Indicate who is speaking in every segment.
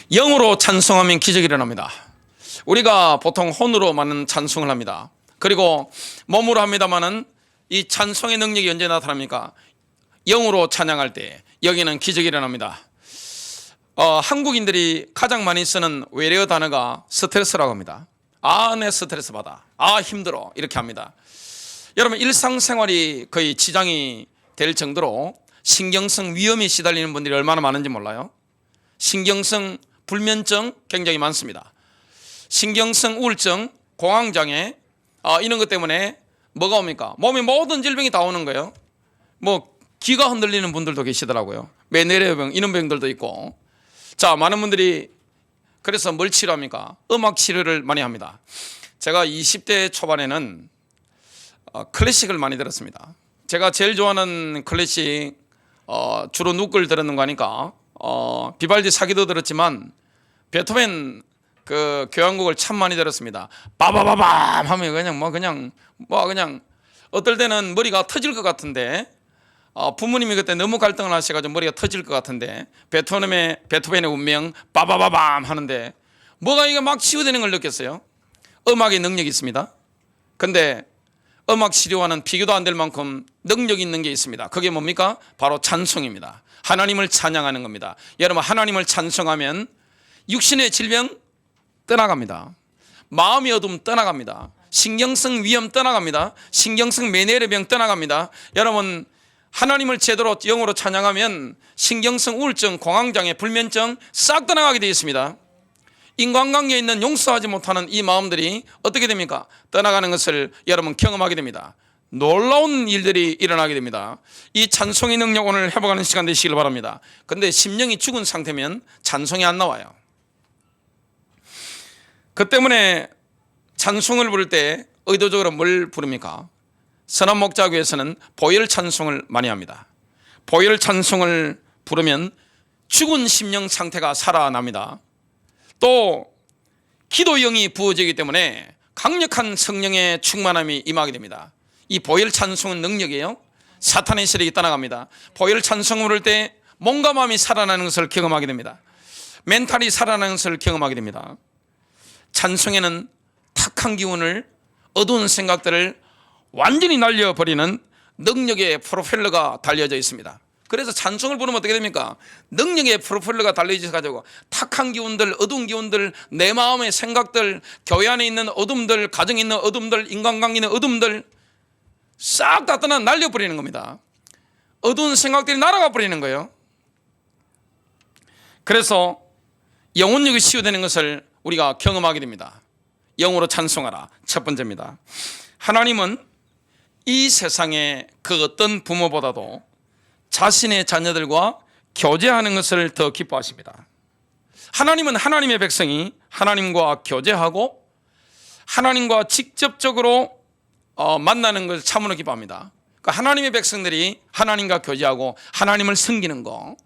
Speaker 1: 영으로 찬송하면 기적이 일어납니다. 우리가 보통 혼으로 많은 찬송을 합니다. 그리고 몸으로 합니다마는 이 찬송의 능력이 언제 나타납니까? 영으로 찬양할 때 여기는 기적이 일어납니다. 한국인들이 가장 많이 쓰는 외래어 단어가 스트레스라고 합니다. 내 스트레스 받아. 힘들어. 이렇게 합니다. 여러분, 일상생활이 거의 지장이 될 정도로 신경성 위험에 시달리는 분들이 얼마나 많은지 몰라요? 신경성 불면증 굉장히 많습니다. 신경성 우울증, 공황장애, 이런 것 때문에 뭐가 옵니까? 몸에 모든 질병이 다 오는 거예요. 기가 흔들리는 분들도 계시더라고요. 메니에르병, 이런 병들도 있고. 자, 많은 분들이 그래서 뭘 치료합니까? 음악 치료를 많이 합니다. 제가 20대 초반에는 클래식을 많이 들었습니다. 제가 제일 좋아하는 클래식 주로 누굴 들었는 거니까 비발디 사기도 들었지만 베토벤 그 교향곡을 참 많이 들었습니다. 빠바바밤 하면 그냥 어떨 때는 머리가 터질 것 같은데 부모님이 그때 너무 갈등을 하셔가지고 머리가 터질 것 같은데 베토벤의 운명 빠바바밤 하는데 뭐가 이게 막 치유되는 걸 느꼈어요. 음악의 능력이 있습니다. 근데 음악 치료와는 비교도 안 될 만큼 능력이 있는 게 있습니다. 그게 뭡니까? 바로 찬송입니다. 하나님을 찬양하는 겁니다. 여러분, 하나님을 찬송하면 육신의 질병 떠나갑니다. 마음의 어둠 떠나갑니다. 신경성 위험 떠나갑니다. 신경성 메니에르병 떠나갑니다. 여러분, 하나님을 제대로 영으로 찬양하면 신경성 우울증, 공황장애, 불면증 싹 떠나가게 되어 있습니다. 인간관계에 있는 용서하지 못하는 이 마음들이 어떻게 됩니까? 떠나가는 것을 여러분 경험하게 됩니다. 놀라운 일들이 일어나게 됩니다. 이 찬송의 능력 오늘 회복하는 시간 되시길 바랍니다. 그런데 심령이 죽은 상태면 찬송이 안 나와요. 그 때문에 찬송을 부를 때 의도적으로 뭘 부릅니까? 선한목자교에서는 보혈 찬송을 많이 합니다. 보혈 찬송을 부르면 죽은 심령 상태가 살아납니다. 또 기도영이 부어지기 때문에 강력한 성령의 충만함이 임하게 됩니다. 이 보혈 찬송은 능력이에요. 사탄의 세력이 떠나갑니다. 보혈 찬송을 부를 때 몸과 마음이 살아나는 것을 경험하게 됩니다. 멘탈이 살아나는 것을 경험하게 됩니다. 찬송에는 탁한 기운을, 어두운 생각들을 완전히 날려버리는 능력의 프로펠러가 달려져 있습니다. 그래서 찬송을 부르면 어떻게 됩니까? 능력의 프로펠러가 달려져 탁한 기운들, 어두운 기운들, 내 마음의 생각들, 교회 안에 있는 어둠들, 가정에 있는 어둠들, 인간관계에 있는 어둠들 싹 다 떠나 날려버리는 겁니다. 어두운 생각들이 날아가 버리는 거예요. 그래서 영혼력이 치유되는 것을 우리가 경험하게 됩니다. 영으로 찬송하라. 첫 번째입니다. 하나님은 이 세상의 그 어떤 부모보다도 자신의 자녀들과 교제하는 것을 더 기뻐하십니다. 하나님은 하나님의 백성이 하나님과 교제하고 하나님과 직접적으로 만나는 것을 참으로 기뻐합니다. 그러니까 하나님의 백성들이 하나님과 교제하고 하나님을 섬기는 거,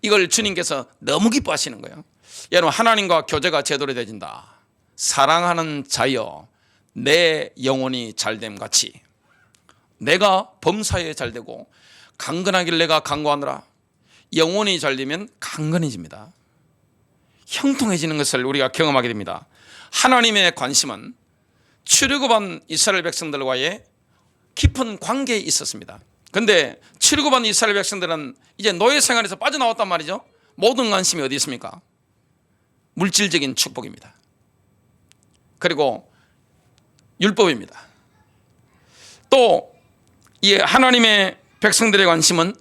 Speaker 1: 이걸 주님께서 너무 기뻐하시는 거예요. 여러분, 하나님과 교제가 제대로 되진다. 사랑하는 자여, 내 영혼이 잘됨 같이 내가 범사에 잘되고 강건하길 내가 강구하노라. 영혼이 잘되면 강건해집니다. 형통해지는 것을 우리가 경험하게 됩니다. 하나님의 관심은 출애굽한 이스라엘 백성들과의 깊은 관계에 있었습니다. 그런데 출애굽한 이스라엘 백성들은 이제 노예 생활에서 빠져나왔단 말이죠. 모든 관심이 어디 있습니까? 물질적인 축복입니다. 그리고 율법입니다. 또 이 하나님의 백성들의 관심은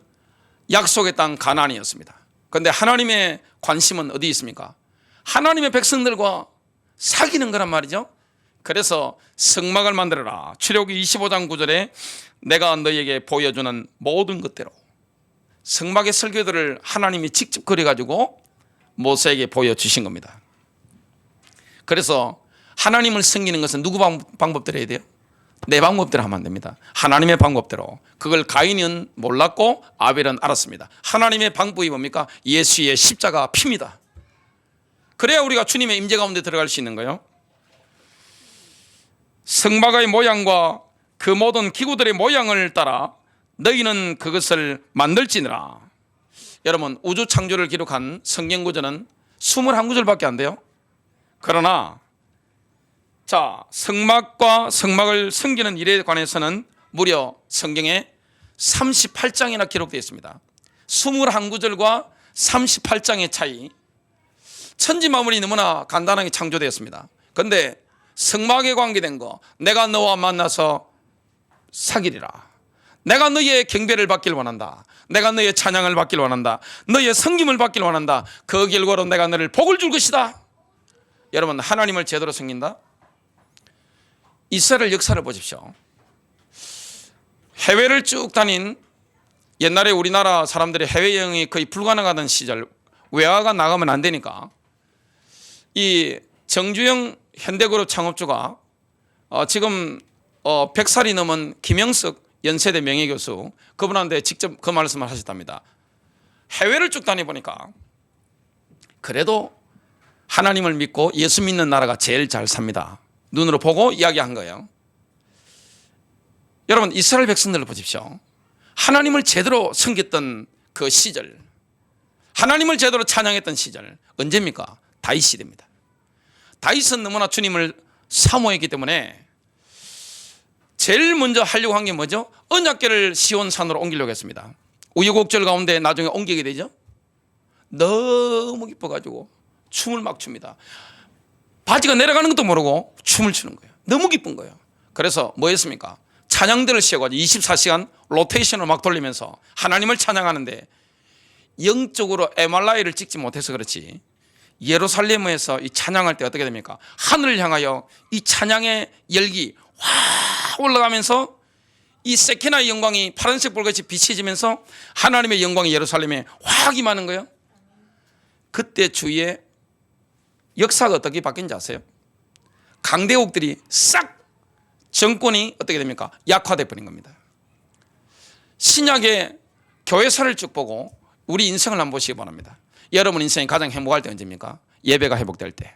Speaker 1: 약속의 땅 가나안이었습니다. 그런데 하나님의 관심은 어디 있습니까? 하나님의 백성들과 사귀는 거란 말이죠. 그래서 성막을 만들어라. 출애굽기 25장 9절에 내가 너희에게 보여주는 모든 것대로 성막의 설계도를 하나님이 직접 그려가지고 모세에게 보여주신 겁니다. 그래서 하나님을 섬기는 것은 누구 방법대로 해야 돼요? 내 방법대로 하면 안 됩니다. 하나님의 방법대로. 그걸 가인은 몰랐고 아벨은 알았습니다. 하나님의 방법이 뭡니까? 예수의 십자가 피입니다. 그래야 우리가 주님의 임재 가운데 들어갈 수 있는 거예요. 성막의 모양과 그 모든 기구들의 모양을 따라 너희는 그것을 만들지니라. 여러분, 우주 창조를 기록한 성경 구절은 21구절밖에 안 돼요. 그러나 자, 성막과 성막을 섬기는 일에 관해서는 무려 성경에 38장이나 기록되어 있습니다. 21구절과 38장의 차이. 천지만물이 너무나 간단하게 창조되었습니다. 그런데 성막에 관계된 거, 내가 너와 만나서 사귀리라, 내가 너의 경배를 받길 원한다, 내가 너의 찬양을 받길 원한다, 너의 섬김을 받길 원한다, 그 결과로 내가 너를 복을 줄 것이다. 여러분, 하나님을 제대로 섬긴다? 이스라엘 역사를 보십시오. 해외를 쭉 다닌, 옛날에 우리나라 사람들이 해외여행이 거의 불가능하던 시절, 외화가 나가면 안 되니까 이 정주영 현대그룹 창업주가 지금 100살이 넘은 김영석 연세대 명예교수, 그분한테 직접 그 말씀을 하셨답니다. 해외를 쭉 다녀보니까 그래도 하나님을 믿고 예수 믿는 나라가 제일 잘 삽니다. 눈으로 보고 이야기한 거예요. 여러분, 이스라엘 백성들을 보십시오. 하나님을 제대로 섬겼던 그 시절, 하나님을 제대로 찬양했던 시절 언제입니까? 다윗 시대입니다. 다윗은 너무나 주님을 사모했기 때문에 제일 먼저 하려고 한 게 뭐죠? 언약궤를 시온산으로 옮기려고 했습니다. 우여곡절 가운데 나중에 옮기게 되죠. 너무 기뻐가지고 춤을 막 춥니다. 바지가 내려가는 것도 모르고 춤을 추는 거예요. 너무 기쁜 거예요. 그래서 뭐 했습니까? 찬양대를 씌워가지고 24시간 로테이션을 막 돌리면서 하나님을 찬양하는데, 영적으로 MRI를 찍지 못해서 그렇지 예루살렘에서 이 찬양할 때 어떻게 됩니까? 하늘을 향하여 이 찬양의 열기 확 올라가면서 이 세케나의 영광이 파란색 불같이 비치지면서 하나님의 영광이 예루살렘에 확 임하는 거예요. 그때 주위에 역사가 어떻게 바뀐지 아세요? 강대국들이 싹 정권이 어떻게 됩니까? 약화돼 버린 겁니다. 신약의 교회사를 쭉 보고 우리 인생을 한번 보시기 바랍니다. 여러분 인생이 가장 행복할 때 언제입니까? 예배가 회복될 때,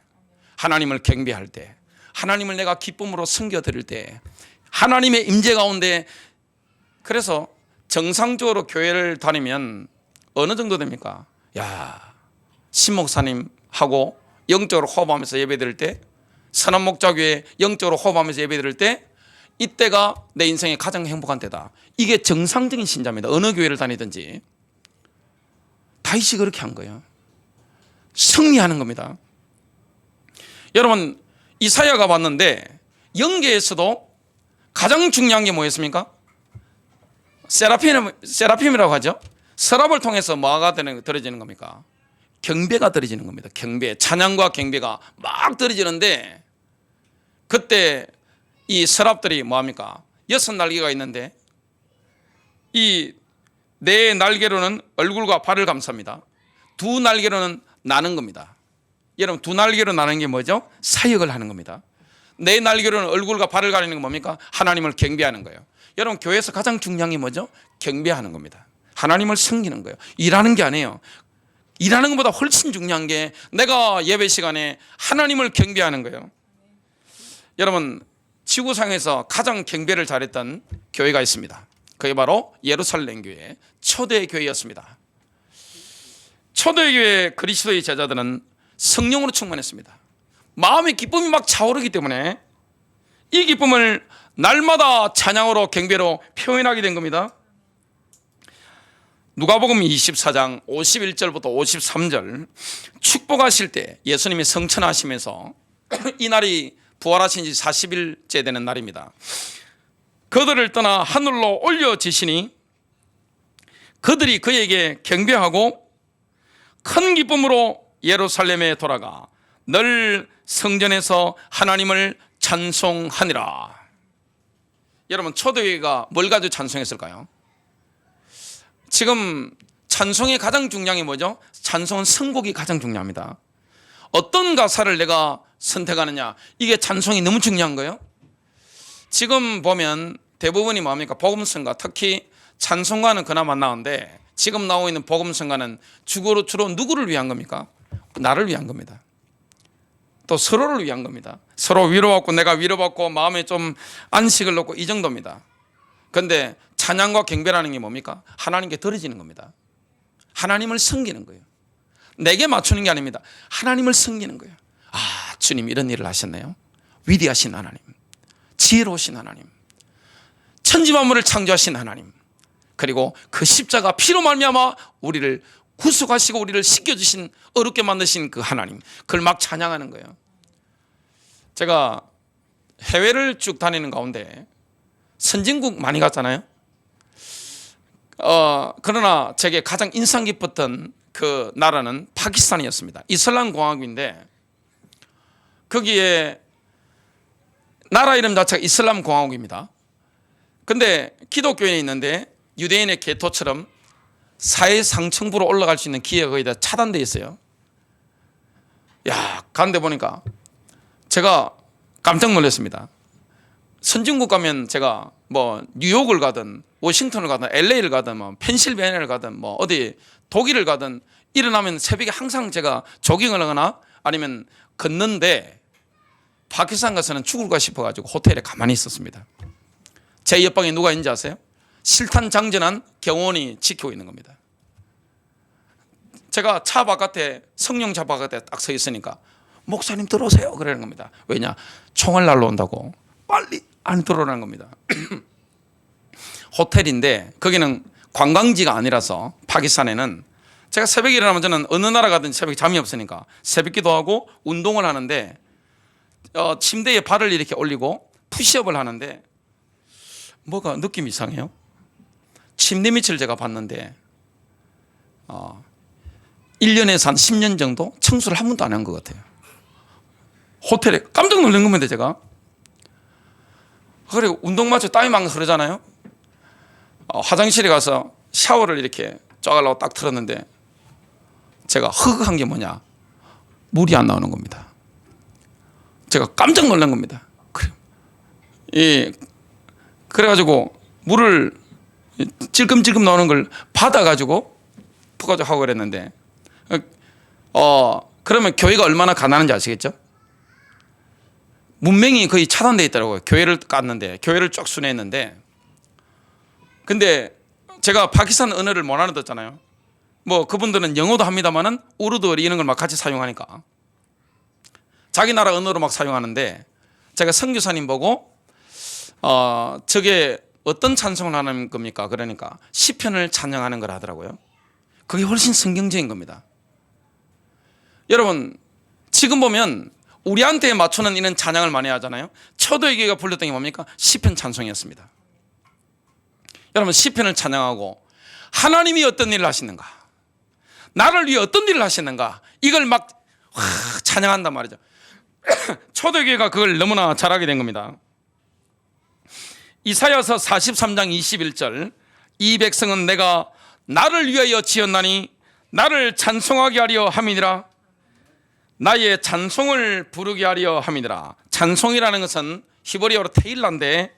Speaker 1: 하나님을 경배할 때, 하나님을 내가 기쁨으로 섬겨드릴 때, 하나님의 임재 가운데. 그래서 정상적으로 교회를 다니면 어느 정도 됩니까? 야, 신목사님하고 영적으로 호흡하면서 예배드릴 때, 선한목자교회 영적으로 호흡하면서 예배드릴 때, 이때가 내 인생의 가장 행복한 때다. 이게 정상적인 신자입니다. 어느 교회를 다니든지. 다윗이 그렇게 한 거예요. 승리하는 겁니다. 여러분, 이사야가 봤는데 영계에서도 가장 중요한 게 뭐였습니까? 세라핌이라고 하죠. 서랍을 통해서 뭐가 들어지는 겁니까? 경배가 들어지는 겁니다. 경배, 찬양과 경배가 막 들어지는데, 그때 이 서랍들이 뭐합니까? 6날개가 있는데 이 4날개로는 얼굴과 발을 감쌉니다. 2날개로는 나는 겁니다. 여러분, 2날개로 나는 게 뭐죠? 사역을 하는 겁니다. 4날개로는 얼굴과 발을 가리는 건 뭡니까? 하나님을 경배하는 거예요. 여러분, 교회에서 가장 중요한 게 뭐죠? 경배하는 겁니다. 하나님을 섬기는 거예요. 일하는 게 아니에요. 일하는 것보다 훨씬 중요한 게 내가 예배 시간에 하나님을 경배하는 거예요. 여러분, 지구상에서 가장 경배를 잘했던 교회가 있습니다. 그게 바로 예루살렘 교회, 초대교회였습니다. 초대교회 그리스도의 제자들은 성령으로 충만했습니다. 마음의 기쁨이 막 차오르기 때문에 이 기쁨을 날마다 찬양으로 경배로 표현하게 된 겁니다. 누가복음 24장 51절부터 53절, 축복하실 때 예수님이 성천하시면서 이 날이 부활하신 지 40일째 되는 날입니다. 그들을 떠나 하늘로 올려지시니 그들이 그에게 경배하고 큰 기쁨으로 예루살렘에 돌아가 늘 성전에서 하나님을 찬송하니라. 여러분, 초대교회가 뭘 가지고 찬송했을까요? 지금 찬송의 가장 중요한 게 뭐죠? 찬송은 선곡이 가장 중요합니다. 어떤 가사를 내가 선택하느냐, 이게 찬송이 너무 중요한 거예요. 지금 보면 대부분이 뭡니까? 복음성가, 특히 찬송가는 그나마 나은데 지금 나오고 있는 복음성가는 주로 누구를 위한 겁니까? 나를 위한 겁니다. 또 서로를 위한 겁니다. 서로 위로받고 내가 위로받고 마음에 좀 안식을 얻고 이 정도입니다. 그런데 찬양과 경배라는 게 뭡니까? 하나님께 드려지는 겁니다. 하나님을 섬기는 거예요. 내게 맞추는 게 아닙니다. 하나님을 섬기는 거예요. 아, 주님 이런 일을 하셨네요. 위대하신 하나님, 지혜로우신 하나님, 천지 만물을 창조하신 하나님, 그리고 그 십자가 피로 말미암아 우리를 구속하시고 우리를 씻겨주신, 어렵게 만드신 그 하나님, 그걸 막 찬양하는 거예요. 제가 해외를 쭉 다니는 가운데 선진국 많이 갔잖아요. 그러나 제게 가장 인상 깊었던 그 나라는 파키스탄이었습니다. 이슬람 공화국인데 거기에 나라 이름 자체가 이슬람 공화국입니다. 근데 기독교인이 있는데 유대인의 개토처럼 사회 상층부로 올라갈 수 있는 기회가 거의 다 차단되어 있어요. 야, 가는데 보니까 제가 깜짝 놀랐습니다. 선진국 가면 제가 뭐 뉴욕을 가든 워싱턴을 가든 LA를 가든 뭐 펜실베니아를 가든 뭐 어디 독일을 가든 일어나면 새벽에 항상 제가 조깅을 하거나 아니면 걷는데 파키스탄 가서는 죽을까 싶어가지고 호텔에 가만히 있었습니다. 제 옆방에 누가 있는지 아세요? 실탄 장전한 경호원이 지키고 있는 겁니다. 제가 차 바깥에, 성령차 바깥에 딱 서 있으니까 목사님 들어오세요 그러는 겁니다. 왜냐? 총을 날라온다고 빨리 안 들어오라는 겁니다. 호텔인데 거기는 관광지가 아니라서 파키스탄에는 제가 새벽에 일어나면 저는 어느 나라 가든 새벽에 잠이 없으니까 새벽 기도하고 운동을 하는데 침대에 발을 이렇게 올리고 푸시업을 하는데 뭐가 느낌이 이상해요. 침대 밑을 제가 봤는데 1년에서 한 10년 정도 청소를 한 번도 안 한 것 같아요. 호텔에 깜짝 놀란 겁니다. 제가 그리고 운동 마쳐 땀이 막 흐르잖아요. 화장실에 가서 샤워를 이렇게 쪼가려고 딱 틀었는데 제가 허그한 게 뭐냐, 물이 안 나오는 겁니다. 제가 깜짝 놀란 겁니다. 그래가지고 물을 찔끔찔끔 나오는 걸 받아가지고 푸가지고 하고 그랬는데 그러면 교회가 얼마나 가난한지 아시겠죠? 문맹이 거의 차단되어 있더라고요. 교회를 깠는데, 교회를 쭉 순회했는데, 근데 제가 파키스탄 언어를 못 알아듣잖아요. 뭐 그분들은 영어도 합니다만은 우르드 이런 걸 막 같이 사용하니까 자기 나라 언어로 막 사용하는데, 제가 선교사님 보고 저게 어떤 찬송을 하는 겁니까? 그러니까 시편을 찬양하는 걸 하더라고요. 그게 훨씬 성경적인 겁니다. 여러분, 지금 보면 우리한테 맞추는 이런 찬양을 많이 하잖아요. 초대교회가 불렀던 게 뭡니까? 시편 찬송이었습니다. 여러분, 시편을 찬양하고 하나님이 어떤 일을 하시는가, 나를 위해 어떤 일을 하시는가, 이걸 막 찬양한단 말이죠. 초대교회가 그걸 너무나 잘하게 된 겁니다. 이사야서 43장 21절, 이 백성은 내가 나를 위하여 지었나니 나를 찬송하게 하려 함이니라. 나의 찬송을 부르게 하려 함이니라. 찬송이라는 것은 히브리어로 테일라인데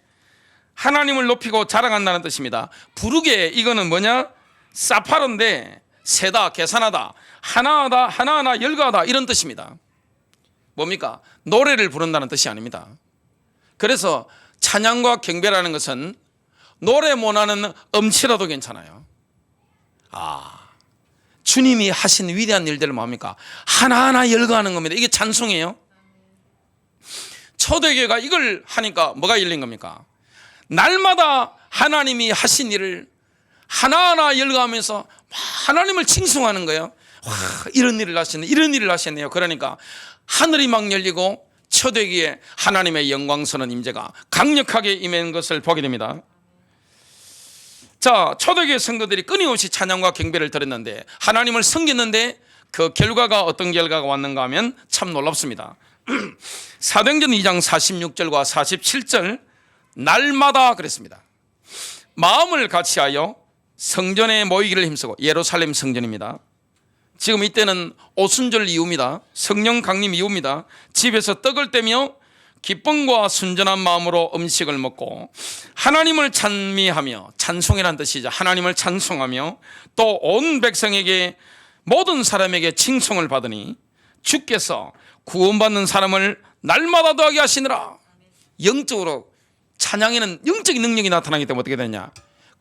Speaker 1: 하나님을 높이고 자랑한다는 뜻입니다. 부르게, 이거는 뭐냐? 사파르인데 세다, 계산하다, 하나하다, 하나하나 열거하다, 이런 뜻입니다. 뭡니까? 노래를 부른다는 뜻이 아닙니다. 그래서 찬양과 경배라는 것은 노래 못하는 음치라도 괜찮아요. 주님이 하신 위대한 일들을 뭡니까? 하나하나 열거하는 겁니다. 이게 찬송이에요. 초대교회가 이걸 하니까 뭐가 열린 겁니까? 날마다 하나님이 하신 일을 하나하나 열거하면서 하나님을 칭송하는 거예요. 와, 이런 일을 하셨네, 이런 일을 하셨네요. 그러니까 하늘이 막 열리고 초대교회에 하나님의 영광스러운 임재가 강력하게 임하는 것을 보게 됩니다. 자, 초대교회 성도들이 끊임없이 찬양과 경배를 드렸는데, 하나님을 섬겼는데 그 결과가 어떤 결과가 왔는가 하면 참 놀랍습니다. 사도행전 2장 46절과 47절, 날마다 그랬습니다. 마음을 같이하여 성전에 모이기를 힘쓰고, 예루살렘 성전입니다. 지금 이때는 오순절 이후입니다. 성령 강림 이후입니다. 집에서 떡을 떼며 기쁨과 순전한 마음으로 음식을 먹고 하나님을 찬미하며, 찬송이란 뜻이죠. 하나님을 찬송하며 또 온 백성에게, 모든 사람에게 칭송을 받으니 주께서 구원받는 사람을 날마다 더하게 하시느라. 영적으로 찬양에는 영적인 능력이 나타나기 때문에 어떻게 되냐?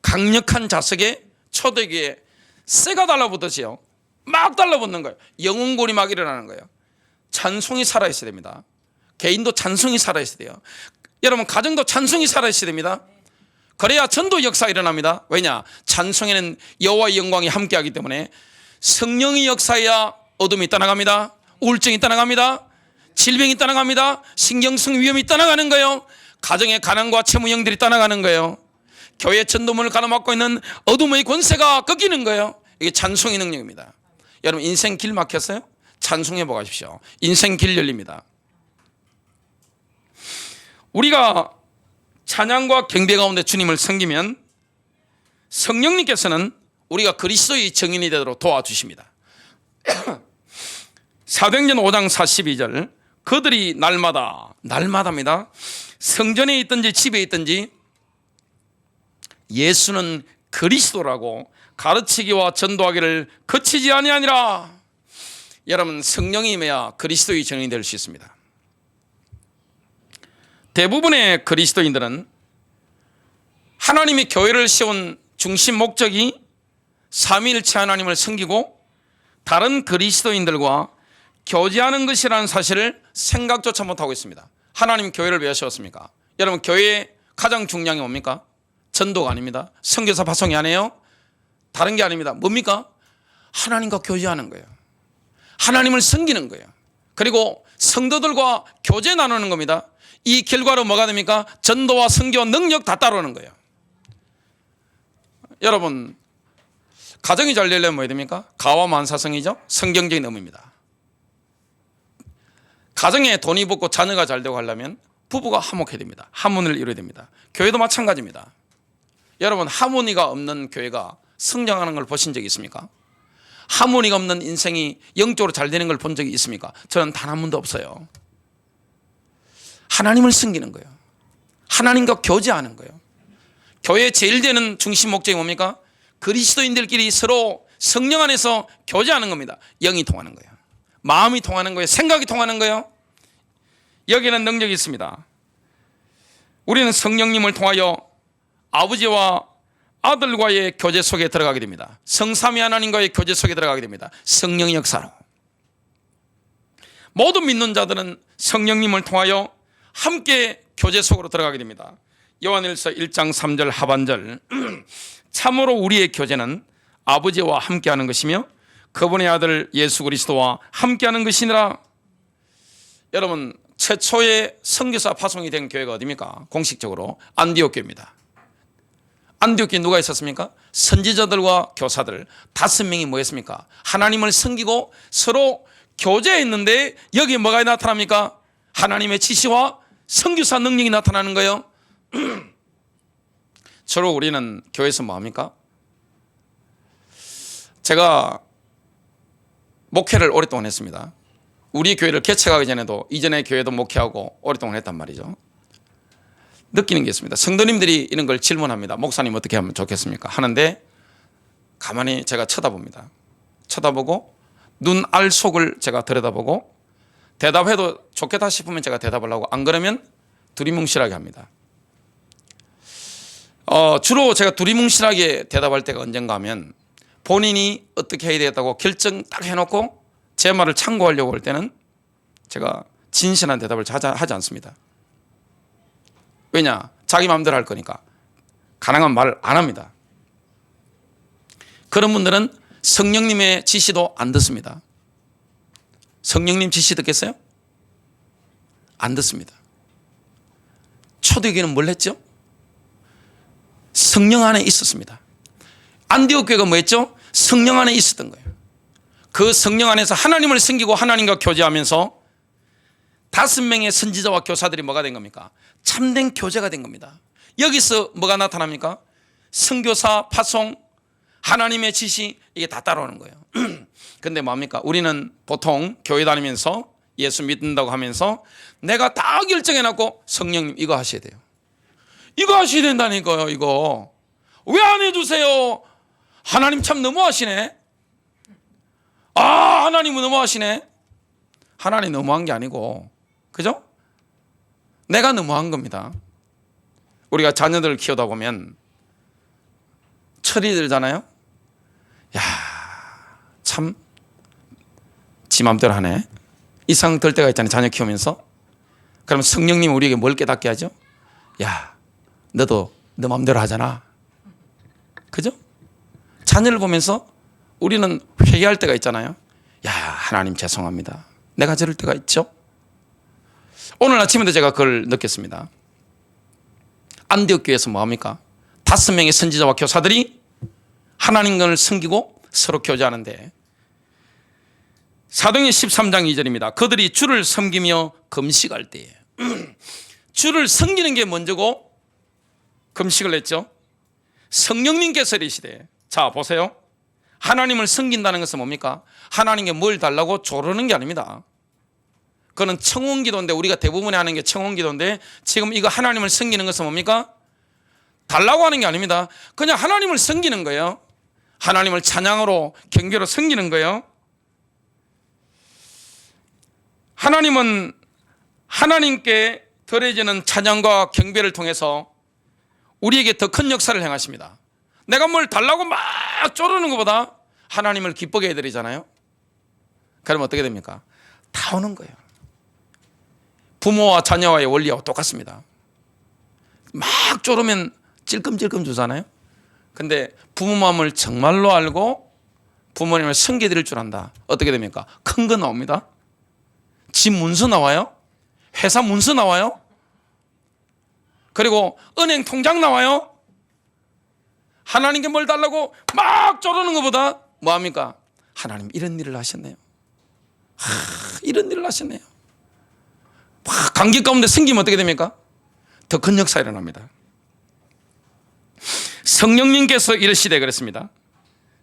Speaker 1: 강력한 자석에 초대교회에 쇠가 달라붙었지요. 막 달라붙는 거예요. 영혼골이 막 일어나는 거예요. 찬송이 살아있어야 됩니다. 개인도 찬송이 살아있어야 돼요. 여러분 가정도 찬송이 살아있어야 됩니다. 그래야 전도 역사가 일어납니다. 왜냐? 찬송에는 여호와의 영광이 함께하기 때문에 성령의 역사야 어둠이 떠나갑니다. 우울증이 떠나갑니다. 질병이 떠나갑니다. 신경성 위험이 떠나가는 거예요. 가정의 가난과 채무형들이 떠나가는 거예요. 교회 전도문을 가로막고 있는 어둠의 권세가 꺾이는 거예요. 이게 찬송의 능력입니다. 여러분 인생 길 막혔어요? 찬송해 보십시오. 인생 길 열립니다. 우리가 찬양과 경배 가운데 주님을 섬기면 성령님께서는 우리가 그리스도의 증인이 되도록 도와주십니다. 사도행전 5장 42절 그들이 날마다입니다. 성전에 있든지 집에 있든지 예수는 그리스도라고 가르치기와 전도하기를 그치지 아니하니라. 여러분 성령이 임해야 그리스도의 증인이 될 수 있습니다. 대부분의 그리스도인들은 하나님이 교회를 세운 중심 목적이 삼위일체 하나님을 섬기고 다른 그리스도인들과 교제하는 것이라는 사실을 생각조차 못하고 있습니다. 하나님 교회를 왜 세웠습니까? 여러분 교회의 가장 중요한 게 뭡니까? 전도가 아닙니다. 선교사 파송이 아니에요. 다른 게 아닙니다. 뭡니까? 하나님과 교제하는 거예요. 하나님을 섬기는 거예요. 그리고 성도들과 교제 나누는 겁니다. 이 결과로 뭐가 됩니까? 전도와 선교 능력 다 따르는 거예요. 여러분 가정이 잘 되려면 뭐 해야 됩니까? 가와만사성이죠. 성경적인 의미입니다. 가정에 돈이 붙고 자녀가 잘 되고 하려면 부부가 화목해야 됩니다. 하모니를 이루어야 됩니다. 교회도 마찬가지입니다. 여러분 하모니가 없는 교회가 성장하는 걸 보신 적이 있습니까? 하모니가 없는 인생이 영적으로 잘 되는 걸 본 적이 있습니까? 저는 단 한 번도 없어요. 하나님을 섬기는 거예요. 하나님과 교제하는 거예요. 교회의 제일 되는 중심 목적이 뭡니까? 그리스도인들끼리 서로 성령 안에서 교제하는 겁니다. 영이 통하는 거예요. 마음이 통하는 거예요. 생각이 통하는 거예요. 여기에는 능력이 있습니다. 우리는 성령님을 통하여 아버지와 아들과의 교제 속에 들어가게 됩니다. 성삼위 하나님과의 교제 속에 들어가게 됩니다. 성령의 역사로. 모든 믿는 자들은 성령님을 통하여 함께 교제 속으로 들어가게 됩니다. 요한일서 1장 3절 하반절 참으로 우리의 교제는 아버지와 함께하는 것이며 그분의 아들 예수 그리스도와 함께하는 것이니라. 여러분 최초의 선교사 파송이 된 교회가 어디입니까? 공식적으로 안디옥 교회입니다. 안디옥 교회 누가 있었습니까? 선지자들과 교사들 5명이 뭐였습니까? 하나님을 섬기고 서로 교제했는데 여기 뭐가 나타납니까? 하나님의 지시와 선교사 능력이 나타나는 거예요. 주로 우리는 교회에서 뭐합니까? 제가 목회를 오랫동안 했습니다. 우리 교회를 개척하기 전에도 이전의 교회도 목회하고 오랫동안 했단 말이죠. 느끼는 게 있습니다. 성도님들이 이런 걸 질문합니다. 목사님 어떻게 하면 좋겠습니까? 하는데 가만히 제가 쳐다봅니다. 쳐다보고 눈 알 속을 제가 들여다보고 대답해도 좋겠다 싶으면 제가 대답을 하고 안 그러면 두리뭉실하게 합니다. 주로 제가 두리뭉실하게 대답할 때가 언젠가 하면 본인이 어떻게 해야 되겠다고 결정 딱 해놓고 제 말을 참고하려고 할 때는 제가 진실한 대답을 하지 않습니다. 왜냐? 자기 마음대로 할 거니까 가능한 말을 안 합니다. 그런 분들은 성령님의 지시도 안 듣습니다. 성령님 지시 듣겠어요? 안 듣습니다. 초대교회는 뭘 했죠? 성령 안에 있었습니다. 안디옥 교회가 뭐 했죠? 성령 안에 있었던 거예요. 그 성령 안에서 하나님을 섬기고 하나님과 교제하면서 5명의 선지자와 교사들이 뭐가 된 겁니까? 참된 교제가 된 겁니다. 여기서 뭐가 나타납니까? 선교사, 파송, 하나님의 지시 이게 다 따라오는 거예요. 근데 뭡니까? 우리는 보통 교회 다니면서 예수 믿는다고 하면서 내가 다 결정해놓고 성령님 이거 하셔야 돼요. 이거 하셔야 된다니까요. 이거 왜 안 해주세요? 하나님 참 너무하시네. 하나님은 너무하시네. 하나님 너무한 게 아니고 그죠? 내가 너무한 겁니다. 우리가 자녀들을 키우다 보면 철이 들잖아요. 야, 참 지 맘대로 하네. 이상 들 때가 있잖아요. 자녀 키우면서. 그러면 성령님이 우리에게 뭘 깨닫게 하죠? 야, 너도 너 맘대로 하잖아. 그죠? 자녀를 보면서 우리는 회개할 때가 있잖아요. 야, 하나님 죄송합니다. 내가 저럴 때가 있죠. 오늘 아침에도 제가 그걸 느꼈습니다. 안디옥 교회에서 뭐합니까? 5명의 선지자와 교사들이 하나님을 섬기고 서로 교제하는데, 사도행전 13장 2절입니다. 그들이 주를 섬기며 금식할 때에 주를 섬기는 게 먼저고 금식을 했죠. 성령님께서 이르시되, 자 보세요. 하나님을 섬긴다는 것은 뭡니까? 하나님께 뭘 달라고 조르는 게 아닙니다. 그거는 청혼기도인데, 우리가 대부분이 하는 게 청혼기도인데, 지금 이거 하나님을 섬기는 것은 뭡니까? 달라고 하는 게 아닙니다. 그냥 하나님을 섬기는 거예요. 하나님을 찬양으로 경배로 섬기는 거예요. 하나님은 하나님께 드려지는 찬양과 경배를 통해서 우리에게 더 큰 역사를 행하십니다. 내가 뭘 달라고 막 쪼르는 것보다 하나님을 기쁘게 해드리잖아요. 그러면 어떻게 됩니까? 다 오는 거예요. 부모와 자녀와의 원리하고 똑같습니다. 막 쪼르면 찔끔찔끔 주잖아요. 근데 부모 마음을 정말로 알고 부모님을 섬겨드릴 줄 안다. 어떻게 됩니까? 큰 거 나옵니다. 집 문서 나와요. 회사 문서 나와요. 그리고 은행 통장 나와요. 하나님께 뭘 달라고 막 쪼르는 것보다 뭐합니까? 하나님 이런 일을 하셨네요. 이런 일을 하셨네요. 막 감격 가운데 섬기면 어떻게 됩니까? 더 큰 역사가 일어납니다. 성령님께서 이르시되 그랬습니다.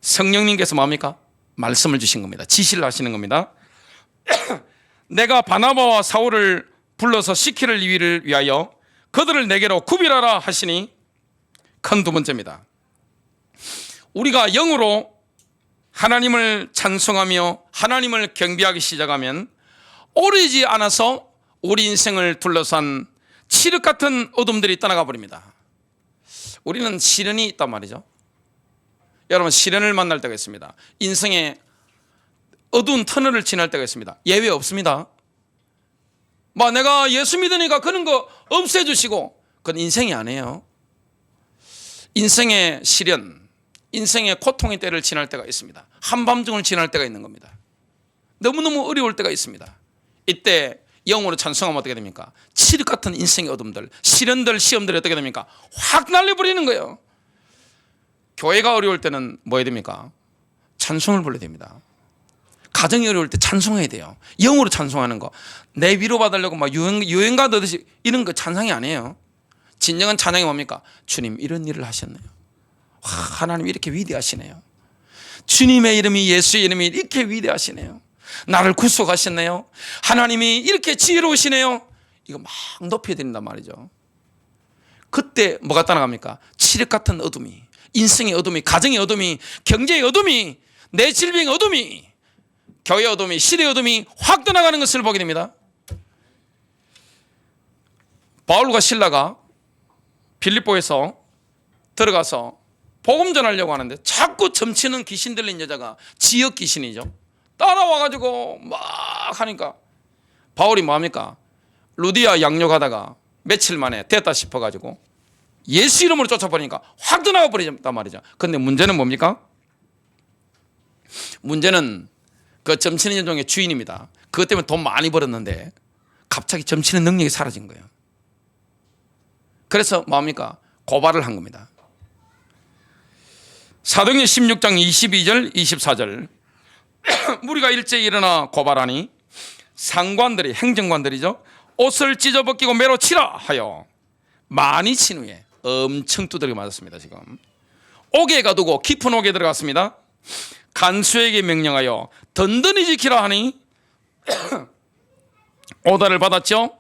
Speaker 1: 성령님께서 뭡니까? 말씀을 주신 겁니다. 지시를 하시는 겁니다. 내가 바나바와 사울을 불러서 시키를 일을 위하여 그들을 내게로 구별하라 하시니, 큰 두 번째입니다. 우리가 영으로 하나님을 찬송하며 하나님을 경배하기 시작하면 오래지 않아서 우리 인생을 둘러싼 칠흑 같은 어둠들이 떠나가 버립니다. 우리는 시련이 있단 말이죠. 여러분, 시련을 만날 때가 있습니다. 인생의 어두운 터널을 지날 때가 있습니다. 예외 없습니다. 내가 예수 믿으니까 그런 거 없애주시고, 그건 인생이 아니에요. 인생의 시련, 인생의 고통의 때를 지날 때가 있습니다. 한밤중을 지날 때가 있는 겁니다. 너무너무 어려울 때가 있습니다. 이때 영으로 찬송하면 어떻게 됩니까? 칠흑 같은 인생의 어둠들, 시련들, 시험들이 어떻게 됩니까? 확 날려버리는 거예요. 교회가 어려울 때는 뭐 해야 됩니까? 찬송을 불러야 됩니다. 가정이 어려울 때 찬송해야 돼요. 영으로 찬송하는 거. 내 위로받으려고 막 유행가 듣듯이 이런 거 찬양이 아니에요. 진정한 찬양이 뭡니까? 주님 이런 일을 하셨네요. 하나님 이렇게 위대하시네요. 주님의 이름이, 예수의 이름이 이렇게 위대하시네요. 나를 구속하셨네요. 하나님이 이렇게 지혜로우시네요. 이거 막 높여야 된단 말이죠. 그때 뭐가 떠나갑니까? 칠흑 같은 어둠이, 인생의 어둠이, 가정의 어둠이, 경제의 어둠이, 내 질병의 어둠이, 교회의 어둠이, 시대의 어둠이 확 떠나가는 것을 보게 됩니다. 바울과 실라가 빌립보에서 들어가서 복음 전하려고 하는데 자꾸 점치는 귀신 들린 여자가, 지역 귀신이죠, 따라와가지고 막 하니까 바울이 뭐합니까? 루디아 양육하다가 며칠 만에 됐다 싶어가지고 예수 이름으로 쫓아버리니까 확 떠나가 버린단 말이죠. 근데 문제는 뭡니까? 문제는 그 점치는 여종의 주인입니다. 그것 때문에 돈 많이 벌었는데 갑자기 점치는 능력이 사라진 거예요. 그래서 뭐합니까? 고발을 한 겁니다. 사도행전 16장 22절 24절 무리가 일제히 일어나 고발하니 상관들이, 행정관들이죠, 옷을 찢어벗기고 매로 치라 하여 많이 친 후에 엄청 두드려 맞았습니다. 지금 옥에 가두고 깊은 옥에 들어갔습니다. 간수에게 명령하여 든든히 지키라 하니 오다를 받았죠.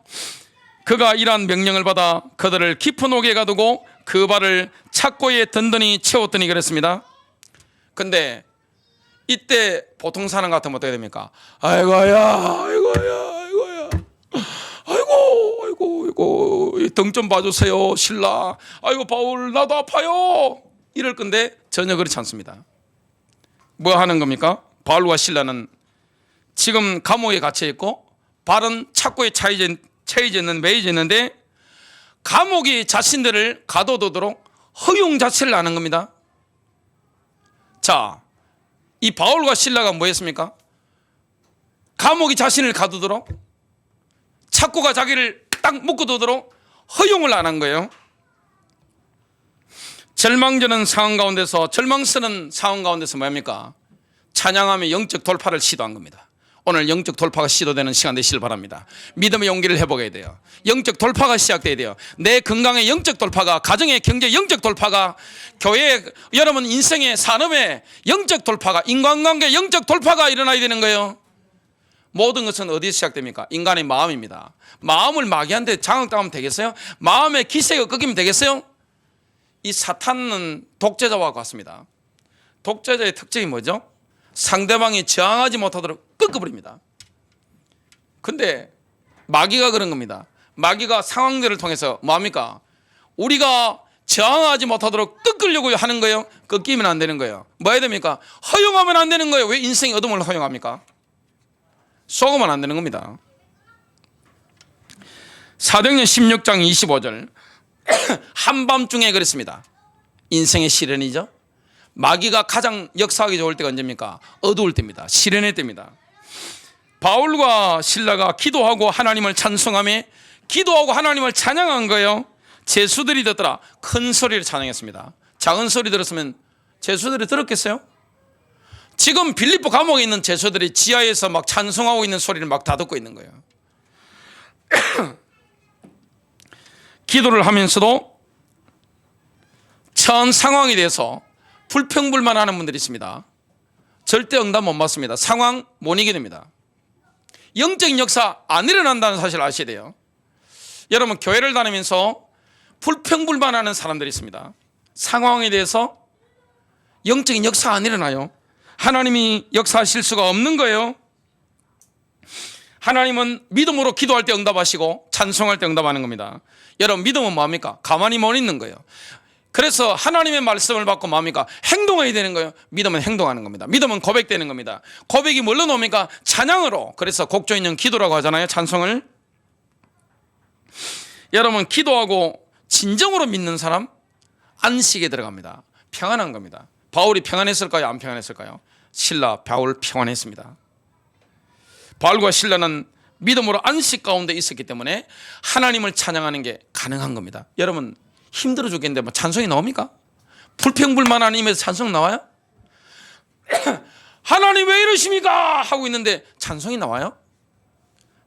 Speaker 1: 그가 이러한 명령을 받아 그들을 깊은 옥에 가두고 그 발을 착고에 든든히 채웠더니 그랬습니다. 근데 이때 보통 사람 같으면 어떻게 됩니까? 아이고야, 아이고, 등 좀 봐주세요, 신라. 아이고, 바울, 나도 아파요. 이럴 건데 전혀 그렇지 않습니다. 뭐 하는 겁니까? 바울과 신라는 지금 감옥에 갇혀 있고 발은 착고에 매여져 있는데 감옥이 자신들을 가둬두도록 허용 자체를 하는 겁니다. 자, 이 바울과 실라가 뭐 했습니까? 감옥이 자신을 가두도록, 착고가 자기를 딱 묶어두도록 허용을 안 한 거예요. 절망스러운 상황 가운데서 뭡니까? 찬양하며 영적 돌파를 시도한 겁니다. 오늘 영적 돌파가 시도되는 시간 되시길 바랍니다. 믿음의 용기를 회복해야 돼요. 영적 돌파가 시작돼야 돼요. 내 건강의 영적 돌파가, 가정의 경제 영적 돌파가, 교회, 여러분 인생의 산업의 영적 돌파가, 인간관계 영적 돌파가 일어나야 되는 거예요. 모든 것은 어디서 시작됩니까? 인간의 마음입니다. 마음을 마귀한테 장악당하면 되겠어요? 마음의 기세가 꺾이면 되겠어요? 이 사탄은 독재자와 같습니다. 독재자의 특징이 뭐죠? 상대방이 저항하지 못하도록 꺾어버립니다. 근데 마귀가 그런 겁니다. 마귀가 상황들을 통해서 뭐합니까? 우리가 저항하지 못하도록 꺾으려고 하는 거예요. 꺾이면 안 되는 거예요. 뭐 해야 됩니까? 허용하면 안 되는 거예요. 왜 인생의 어둠을 허용합니까? 속으면 안 되는 겁니다. 사도행전 16장 25절 한밤중에 그랬습니다. 인생의 시련이죠. 마귀가 가장 역사하기 좋을 때가 언제입니까? 어두울 때입니다. 시련의 때입니다. 바울과 실라가 기도하고 하나님을 찬송하며 기도하고 하나님을 찬양한 거예요. 제수들이 듣더라. 큰 소리를 찬양했습니다. 작은 소리 들었으면 제수들이 들었겠어요? 지금 빌립보 감옥에 있는 제수들이 지하에서 막 찬송하고 있는 소리를 막 다 듣고 있는 거예요. 기도를 하면서도 처한 상황에 대해서 불평불만하는 분들이 있습니다. 절대 응답 못 받습니다. 상황 못 이겨냅니다. 영적인 역사 안 일어난다는 사실을 아셔야 돼요. 여러분 교회를 다니면서 불평불만하는 사람들이 있습니다. 상황에 대해서 영적인 역사 안 일어나요. 하나님이 역사하실 수가 없는 거예요. 하나님은 믿음으로 기도할 때 응답하시고 찬송할 때 응답하는 겁니다. 여러분 믿음은 뭐합니까? 가만히 못 있는 거예요. 그래서 하나님의 말씀을 받고 뭐합니까? 행동해야 되는 거예요. 믿음은 행동하는 겁니다. 믿음은 고백되는 겁니다. 고백이 뭘로 나옵니까? 찬양으로. 그래서 곡조 있는 기도라고 하잖아요. 찬송을. 여러분 기도하고 진정으로 믿는 사람 안식에 들어갑니다. 평안한 겁니다. 바울이 평안했을까요? 안 평안했을까요? 실라, 바울 평안했습니다. 바울과 실라는 믿음으로 안식 가운데 있었기 때문에 하나님을 찬양하는 게 가능한 겁니다. 여러분 힘들어 죽겠는데 뭐 찬송이 나옵니까? 불평불만한 임에서 찬송 나와요? 하나님 왜 이러십니까? 하고 있는데 찬송이 나와요?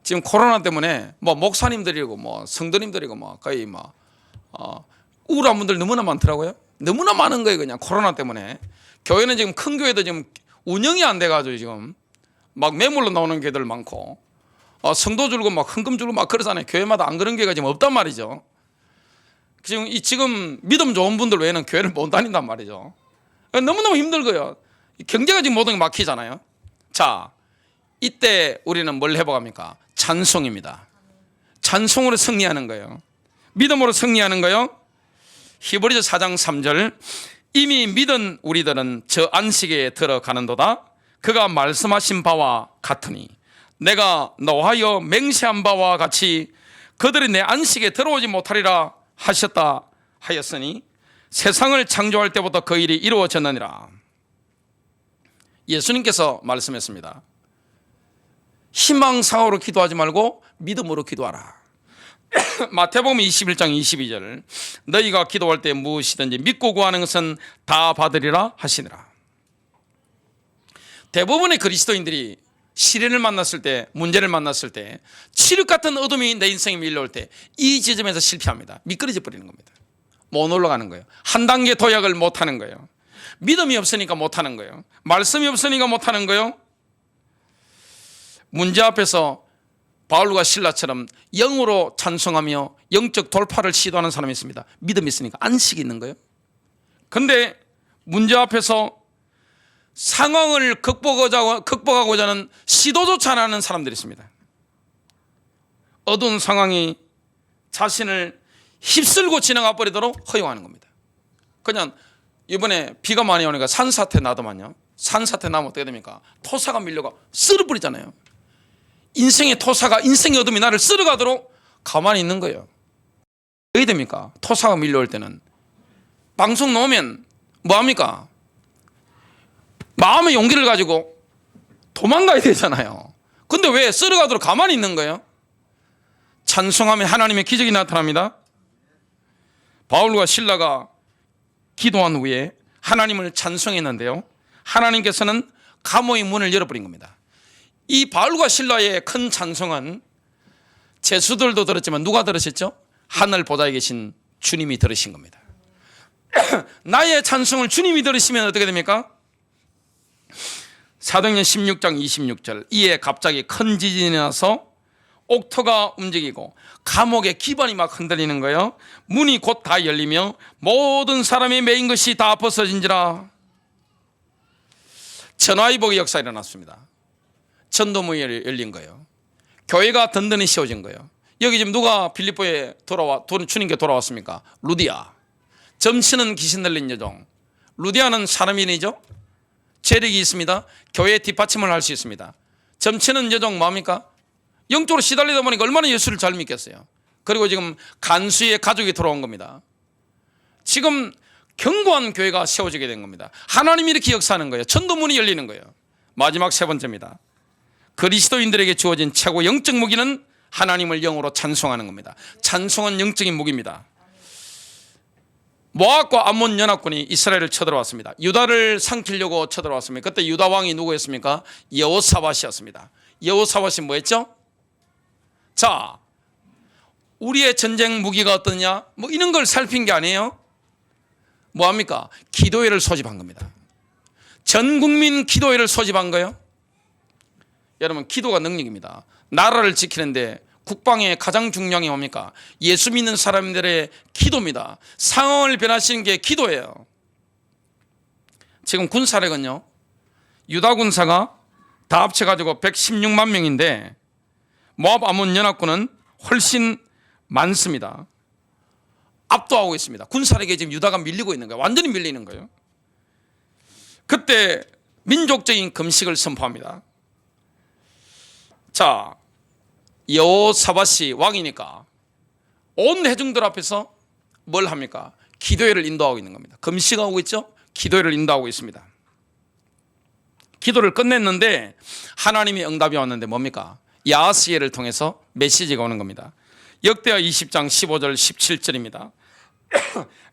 Speaker 1: 지금 코로나 때문에 뭐 목사님들이고 뭐 성도님들이고 뭐 거의 뭐 우울한 분들 너무나 많더라고요. 너무나 많은 거예요. 그냥 코로나 때문에. 교회는 지금 큰 교회도 지금 운영이 안 돼가지고 지금 막 매물로 나오는 교회들 많고 성도 줄고 막 헌금 줄고 막 그러잖아요. 교회마다 안 그런 교회가 지금 없단 말이죠. 지금 믿음 좋은 분들 외에는 교회를 못 다닌단 말이죠. 너무너무 힘들고요. 경제가 지금 모든 게 막히잖아요. 자, 이때 우리는 뭘 회복합니까? 찬송입니다. 찬송으로 승리하는 거예요. 믿음으로 승리하는 거예요. 히브리서 4장 3절 이미 믿은 우리들은 저 안식에 들어가는도다. 그가 말씀하신 바와 같으니 내가 노하여 맹세한 바와 같이 그들이 내 안식에 들어오지 못하리라 하셨다 하였으니 세상을 창조할 때부터 그 일이 이루어졌느니라. 예수님께서 말씀했습니다. 희망상으로 기도하지 말고 믿음으로 기도하라. 마태복음 21장 22절 너희가 기도할 때 무엇이든지 믿고 구하는 것은 다 받으리라 하시니라. 대부분의 그리스도인들이 시련을 만났을 때, 문제를 만났을 때, 칠흑 같은 어둠이 내 인생에 밀려올 때 이 지점에서 실패합니다. 미끄러져 버리는 겁니다. 못 올라가는 거예요. 한 단계 도약을 못하는 거예요. 믿음이 없으니까 못하는 거예요. 말씀이 없으니까 못하는 거예요. 문제 앞에서 바울과 실라처럼 영으로 찬송하며 영적 돌파를 시도하는 사람이 있습니다. 믿음이 있으니까 안식이 있는 거예요. 그런데 문제 앞에서 상황을 극복하고자 하는 시도조차 안 하는 사람들이 있습니다. 어두운 상황이 자신을 휩쓸고 지나가 버리도록 허용하는 겁니다. 그냥 이번에 비가 많이 오니까 산사태 나더만요. 산사태 나면 어떻게 됩니까? 토사가 밀려가 쓸어버리잖아요. 인생의 토사가, 인생의 어둠이 나를 쓸어가도록 가만히 있는 거예요. 어떻게 됩니까? 토사가 밀려올 때는 방송 놓으면 뭐합니까? 마음의 용기를 가지고 도망가야 되잖아요. 근데 왜 쓸어가도록 가만히 있는 거예요? 찬송하면 하나님의 기적이 나타납니다. 바울과 실라가 기도한 후에 하나님을 찬송했는데요, 하나님께서는 감옥의 문을 열어버린 겁니다. 이 바울과 실라의 큰 찬송은 제수들도 들었지만 누가 들으셨죠? 하늘 보좌에 계신 주님이 들으신 겁니다. 나의 찬송을 주님이 들으시면 어떻게 됩니까? 사도행전 16장 26절, 이에 갑자기 큰 지진이 나서 옥토가 움직이고 감옥의 기반이 막 흔들리는 거예요. 문이 곧 다 열리며 모든 사람이 매인 것이 다 벗어진지라. 전화위복의 역사가 일어났습니다. 전도문이 열린 거예요. 교회가 든든히 씌워진 거예요. 여기 지금 누가 빌립보에 주님께 돌아왔습니까? 루디아. 점치는 귀신 들린 여종. 루디아는 사람 이름이죠. 재력이 있습니다. 교회의 뒷받침을 할 수 있습니다. 점치는 여종 뭡니까? 영적으로 시달리다 보니까 얼마나 예수를 잘 믿겠어요. 그리고 지금 간수의 가족이 돌아온 겁니다. 지금 견고한 교회가 세워지게 된 겁니다. 하나님이 이렇게 역사하는 거예요. 전도문이 열리는 거예요. 마지막 세 번째입니다. 그리스도인들에게 주어진 최고 영적 무기는 하나님을 영으로 찬송하는 겁니다. 찬송은 영적인 무기입니다. 모압과 암몬 연합군이 이스라엘을 쳐들어왔습니다. 유다를 삼키려고 쳐들어왔습니다. 그때 유다 왕이 누구였습니까? 여호사밧이었습니다. 여호사밧이 뭐였죠? 자, 우리의 전쟁 무기가 어떠냐? 뭐 이런 걸 살핀 게 아니에요. 뭐합니까? 기도회를 소집한 겁니다. 전 국민 기도회를 소집한 거예요. 여러분, 기도가 능력입니다. 나라를 지키는데 국방의 가장 중요한 게 뭡니까? 예수 믿는 사람들의 기도입니다. 상황을 변화시키는 게 기도예요. 지금 군사력은요, 유다 군사가 다 합쳐가지고 116만 명인데 모압 암몬 연합군은 훨씬 많습니다. 압도하고 있습니다. 군사력에 지금 유다가 밀리고 있는 거예요. 완전히 밀리는 거예요. 그때 민족적인 금식을 선포합니다. 자, 여호사밧이 왕이니까 온 회중들 앞에서 뭘 합니까? 기도회를 인도하고 있는 겁니다. 금식하고 있죠? 기도회를 인도하고 있습니다. 기도를 끝냈는데 하나님이 응답이 왔는데 뭡니까? 야하스엘을 통해서 메시지가 오는 겁니다. 역대하 20장 15절 17절입니다.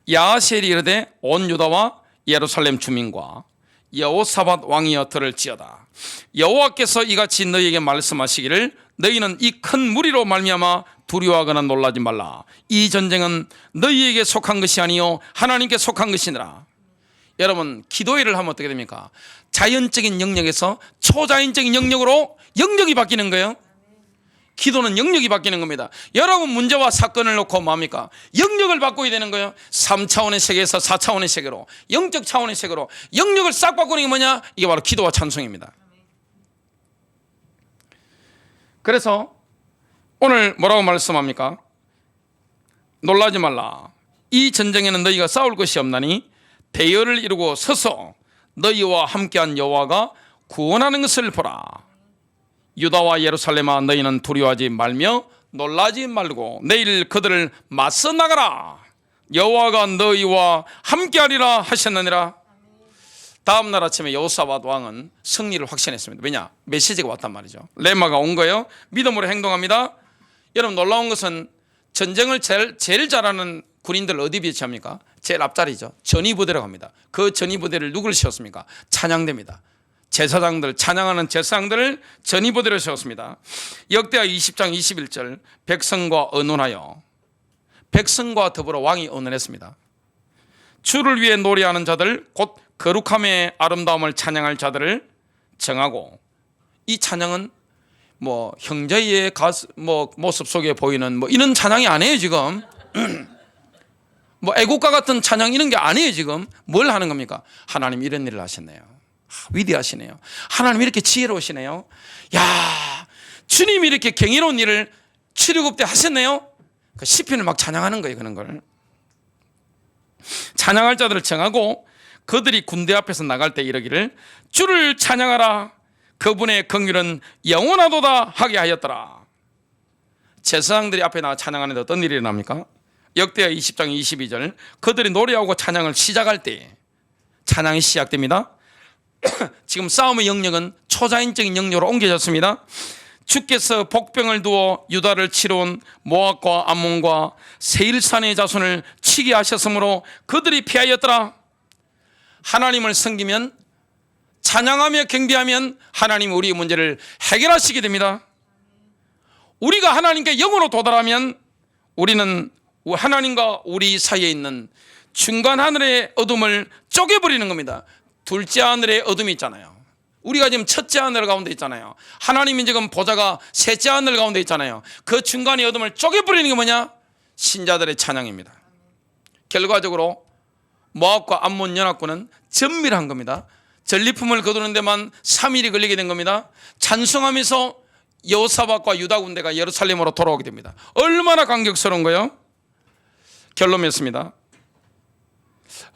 Speaker 1: 야하스엘이 이르되 온 유다와 예루살렘 주민과 여호사밧 왕이여 들을지어다. 여호와께서 이같이 너희에게 말씀하시기를 너희는 이 큰 무리로 말미암아 두려워하거나 놀라지 말라. 이 전쟁은 너희에게 속한 것이 아니요 하나님께 속한 것이니라. 여러분, 기도회를 하면 어떻게 됩니까? 자연적인 영역에서 초자연적인 영역으로 영역이 바뀌는 거예요. 기도는 영역이 바뀌는 겁니다. 여러분, 문제와 사건을 놓고 뭡니까? 영역을 바꿔야 되는 거예요. 3차원의 세계에서 4차원의 세계로, 영적 차원의 세계로 영역을 싹 바꾸는 게 뭐냐? 이게 바로 기도와 찬송입니다. 그래서 오늘 뭐라고 말씀합니까? 놀라지 말라. 이 전쟁에는 너희가 싸울 것이 없나니 대열을 이루고 서서 너희와 함께한 여호와가 구원하는 것을 보라. 유다와 예루살렘아, 너희는 두려워하지 말며 놀라지 말고 내일 그들을 맞서 나가라. 여호와가 너희와 함께하리라 하셨느니라. 다음 날 아침에 여호사밧 왕은 승리를 확신했습니다. 왜냐? 메시지가 왔단 말이죠. 레마가 온 거예요. 믿음으로 행동합니다. 여러분, 놀라운 것은 전쟁을 제일 잘하는 군인들 어디 비치합니까? 제일 앞자리죠. 전위부대라고 합니다. 그 전위부대를 누구를 세웠습니까? 찬양대입니다. 제사장들, 찬양하는 제사장들을 전위부대로 세웠습니다. 역대하 20장 21절, 백성과 의논하여, 백성과 더불어 왕이 의논했습니다. 주를 위해 노래하는 자들, 곧 거룩함의 아름다움을 찬양할 자들을 정하고, 이 찬양은 뭐 형제의 모습 속에 보이는 뭐 이런 찬양이 아니에요. 지금 뭐 애국가 같은 찬양 이런 게 아니에요. 지금 뭘 하는 겁니까? 하나님 이런 일을 하셨네요. 위대하시네요. 하나님 이렇게 지혜로우시네요. 야, 주님이 이렇게 경이로운 일을 출애굽 때 하셨네요. 그 시편을 막 찬양하는 거예요. 그런 걸 찬양할 자들을 정하고 그들이 군대 앞에서 나갈 때 이러기를 주를 찬양하라 그분의 긍휼은 영원하도다 하게 하였더라. 제사장들이 앞에 나와 찬양하는데 어떤 일이 일어납니까? 역대하 20장 22절 그들이 노래하고 찬양을 시작할 때 찬양이 시작됩니다. 지금 싸움의 영역은 초자연적인 영역으로 옮겨졌습니다. 주께서 복병을 두어 유다를 치러온 모압과 암몬과 세일산의 자손을 치게 하셨으므로 그들이 피하였더라. 하나님을 섬기면, 찬양하며 경배하면 하나님 우리의 문제를 해결하시게 됩니다. 우리가 하나님께 영으로 도달하면 우리는 하나님과 우리 사이에 있는 중간 하늘의 어둠을 쪼개버리는 겁니다. 둘째 하늘의 어둠이 있잖아요. 우리가 지금 첫째 하늘 가운데 있잖아요. 하나님이 지금 보좌가 셋째 하늘 가운데 있잖아요. 그 중간의 어둠을 쪼개버리는 게 뭐냐? 신자들의 찬양입니다. 결과적으로 모압과 암몬 연합군은 전멸한 겁니다. 전리품을 거두는 데만 3일이 걸리게 된 겁니다. 찬송하면서 여호사밧과 유다 군대가 예루살렘으로 돌아오게 됩니다. 얼마나 감격스러운 거예요? 결론 맺습니다.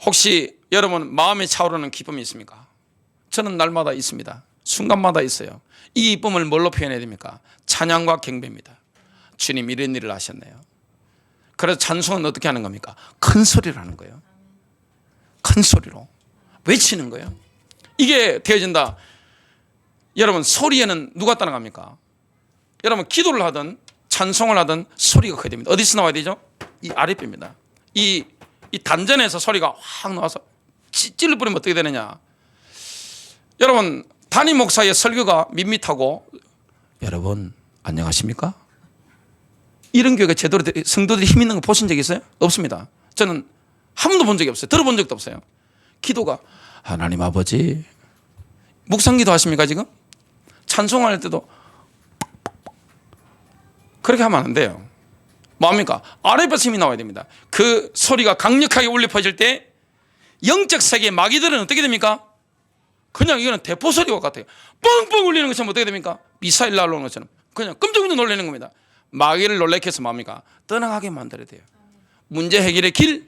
Speaker 1: 혹시 여러분 마음에 차오르는 기쁨이 있습니까? 저는 날마다 있습니다. 순간마다 있어요. 이 기쁨을 뭘로 표현해야 됩니까? 찬양과 경배입니다. 주님 이런 일을 하셨네요. 그래서 찬송은 어떻게 하는 겁니까? 큰 소리로 하는 거예요. 큰 소리로 외치는 거예요. 이게 되어진다. 여러분 소리에는 누가 따라갑니까? 여러분 기도를 하든 찬송을 하든 소리가 커야 됩니다. 어디서 나와야 되죠? 이 아랫배입니다. 이 단전에서 소리가 확 나와서 찔러 뿌리면 어떻게 되느냐? 여러분 담임 목사의 설교가 밋밋하고 여러분 안녕하십니까? 이런 교회가 제대로 성도들이 힘 있는 거 보신 적 있어요? 없습니다. 저는 한 번도 본 적이 없어요. 들어본 적도 없어요. 기도가 하나님 아버지 묵상기도 하십니까 지금? 찬송할 때도 그렇게 하면 안 돼요. 뭐합니까? 아랫배심이 나와야 됩니다. 그 소리가 강력하게 울려 퍼질 때 영적 세계의 마귀들은 어떻게 됩니까? 그냥 이거는 대포 소리와 같아요. 뻥뻥 울리는 것처럼 어떻게 됩니까? 미사일 날아오는 것처럼 그냥 끔찍끔찍 놀라는 겁니다. 마귀를 놀래게 해서 뭡니까? 떠나가게 만들어야 돼요. 문제 해결의 길,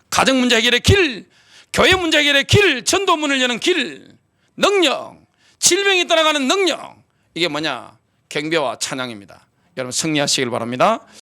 Speaker 1: 가정 문제 해결의 길, 교회 문제 해결의 길, 전도문을 여는 길, 능력, 질병이 떠나가는 능력, 이게 뭐냐? 경배와 찬양입니다. 여러분 승리하시길 바랍니다.